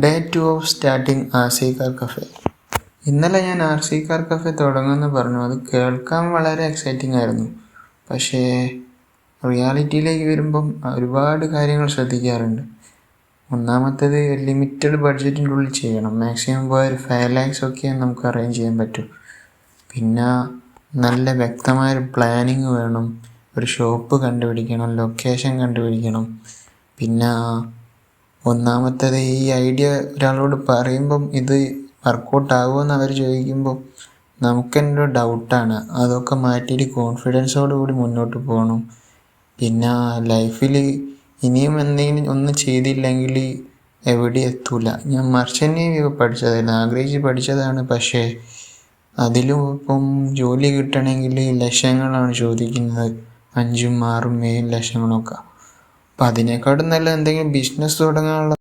Day 2 of starting RC car cafe. ഇന്നലെ ഞാൻ RC car cafe തുടങ്ങുമെന്ന് പറഞ്ഞു. അത് കേൾക്കാൻ വളരെ എക്സൈറ്റിംഗ് ആയിരുന്നു. പക്ഷേ റിയാലിറ്റിയിലേക്ക് വരുമ്പം ഒരുപാട് കാര്യങ്ങൾ ശ്രദ്ധിക്കാറുണ്ട്. ഒന്നാമത്തേത് ലിമിറ്റഡ് ബഡ്ജറ്റിൻ്റെ ഉള്ളിൽ ചെയ്യണം. മാക്സിമം പോയ ഒരു 5 lakhs ഒക്കെ നമുക്ക് അറേഞ്ച് ചെയ്യാൻ പറ്റും. പിന്നെ നല്ല വ്യക്തമായൊരു പ്ലാനിങ് വേണം. ഒരു ഷോപ്പ് കണ്ടുപിടിക്കണം, ലൊക്കേഷൻ കണ്ടുപിടിക്കണം. പിന്നെ ഒന്നാമത്തേത് ഈ ഐഡിയ ഒരാളോട് പറയുമ്പം ഇത് വർക്കൗട്ട് ആകുമെന്ന് അവർ ചോദിക്കുമ്പോൾ നമുക്കെന്തോ ഡൗട്ടാണ്. അതൊക്കെ മാറ്റിയിട്ട് കോൺഫിഡൻസോടു കൂടി മുന്നോട്ട് പോകണം. പിന്നെ ലൈഫിൽ ഇനിയും എന്തെങ്കിലും ഒന്നും ചെയ്തില്ലെങ്കിൽ എവിടെ എത്തൂല. ഞാൻ മർച്ചൻ്റ് നേവി പഠിച്ചതല്ല, ആഗ്രഹിച്ച് പഠിച്ചതാണ്. പക്ഷേ അതിലും ഇപ്പം ജോലി കിട്ടണമെങ്കിൽ ലക്ഷങ്ങളാണ് ചോദിക്കുന്നത്, 5, 6, 7 ലക്ഷങ്ങളൊക്കെ. അപ്പം അതിനേക്കാളും നല്ല എന്തെങ്കിലും ബിസിനസ് തുടങ്ങാനുള്ള